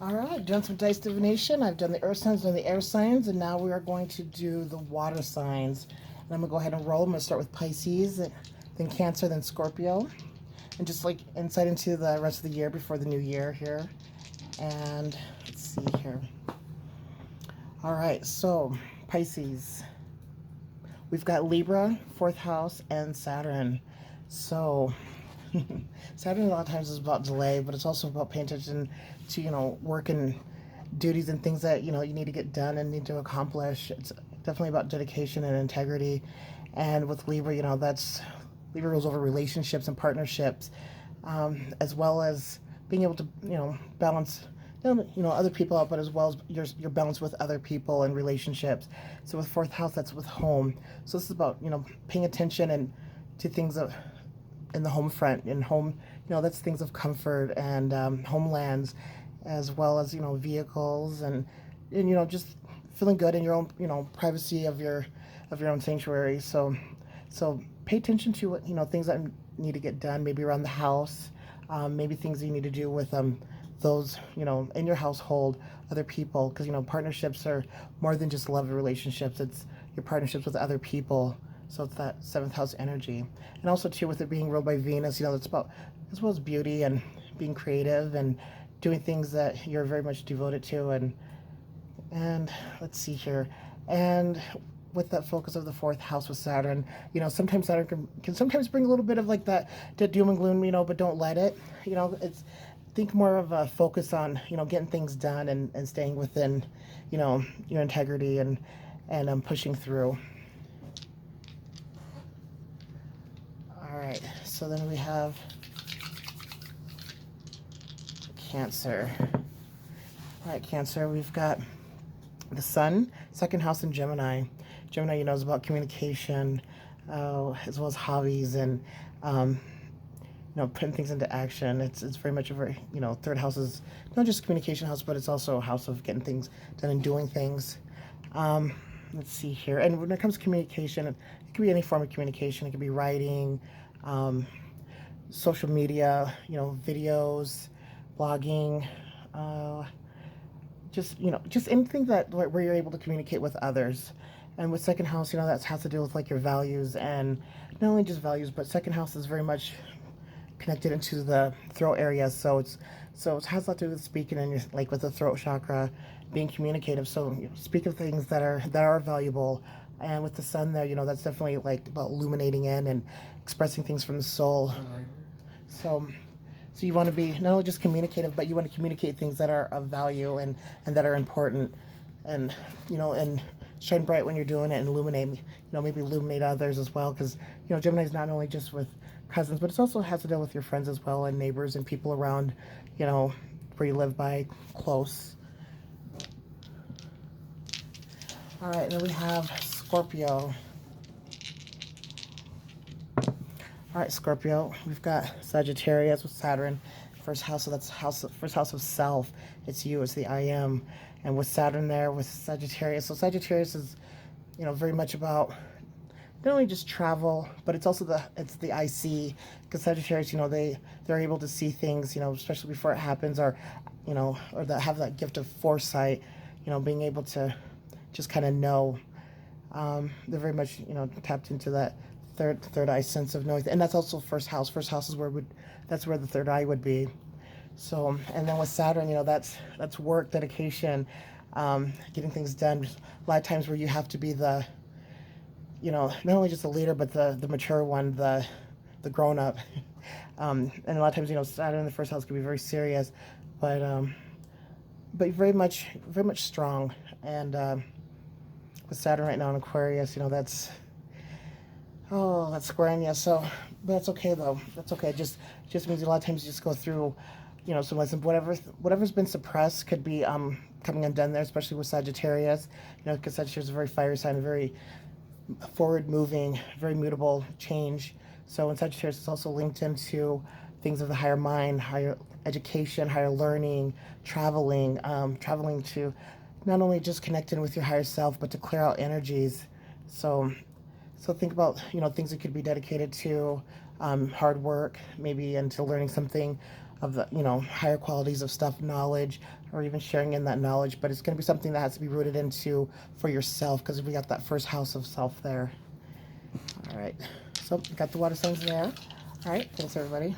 All right, done some dice divination. I've done the earth signs, done the air signs, and now we are going to do the water signs. And I'm gonna go ahead and roll. I'm gonna start with Pisces, then Cancer, then Scorpio, and just like insight into the rest of the year before the new year here. And let's see here. All right, so Pisces, we've got Libra, fourth house, and Saturn. So Saturn a lot of times is about delay, but it's also about paying attention to, work and duties and things that, you need to get done and need to accomplish. It's definitely about dedication and integrity. And with Libra, that's Libra rules over relationships and partnerships, as well as being able to, balance, other people out, but as well as your balance with other people and relationships. So with fourth house, that's with home. So this is about, paying attention and to things that in the home front, in home, that's things of comfort and homelands, as well as vehicles and just feeling good in your own privacy of your own sanctuary. So pay attention to what things that need to get done, maybe around the house, maybe things you need to do with those in your household, other people, because partnerships are more than just love relationships. It's your partnerships with other people. So it's that seventh house energy. And also too, with it being ruled by Venus, it's about as well as beauty and being creative and doing things that you're very much devoted to. And let's see here. And with that focus of the fourth house with Saturn, sometimes Saturn can sometimes bring a little bit of like that doom and gloom, but don't let it. It's think more of a focus on getting things done and staying within your integrity and pushing through. All right, so then we have Cancer. All right, Cancer, we've got the Sun, second house in Gemini. Gemini, is about communication, as well as hobbies and, putting things into action. It's very much a very, third house is not just communication house, but it's also a house of getting things done and doing things. Let's see here. And when it comes to communication, it can be any form of communication. It could be writing, social media, videos, blogging, just anything that where you're able to communicate with others. And with second house, that has to do with like your values, and not only just values, but second house is very much connected into the throat area. So it has a lot to do with speaking and like with the throat chakra, being communicative. So speak of things that are valuable. And with the Sun there, that's definitely like about illuminating in and expressing things from the soul. So you want to be not only just communicative, but you want to communicate things that are of value and that are important, and and shine bright when you're doing it and illuminate, maybe illuminate others as well, because Gemini is not only just with cousins, but it also has to deal with your friends as well and neighbors and people around, where you live by close. All right, and then we have Scorpio. All right, Scorpio, we've got Sagittarius with Saturn, first house, so that's first house of self. It's you, it's the I am. And with Saturn there, with Sagittarius, so Sagittarius is, very much about not only just travel, but it's also it's the I see, because Sagittarius, they're able to see things, especially before it happens, or or that have that gift of foresight, being able to just kind of know. They're very much tapped into that third eye sense of knowing, and that's also first house. First house is that's where the third eye would be. So, and then with Saturn, that's work, dedication, getting things done. A lot of times where you have to be the, not only just the leader, but the mature one, the grown up. And a lot of times, Saturn in the first house can be very serious, but very much strong. And with Saturn right now in Aquarius, that's squaring you. So, but that's okay though. That's okay. Just means a lot of times you just go through, some lessons. Whatever's been suppressed could be coming undone there, especially with Sagittarius. Because Sagittarius is a very fire sign, very forward moving, very mutable change. So in Sagittarius, it's also linked into things of the higher mind, higher education, higher learning, traveling to not only just connecting with your higher self, but to clear out energies. So think about, things that could be dedicated to hard work, maybe into learning something of the, you know, higher qualities of stuff, knowledge, or even sharing in that knowledge. But it's going to be something that has to be rooted into for yourself, because we got that first house of self there. All right. So got the water signs there. All right. Thanks, everybody.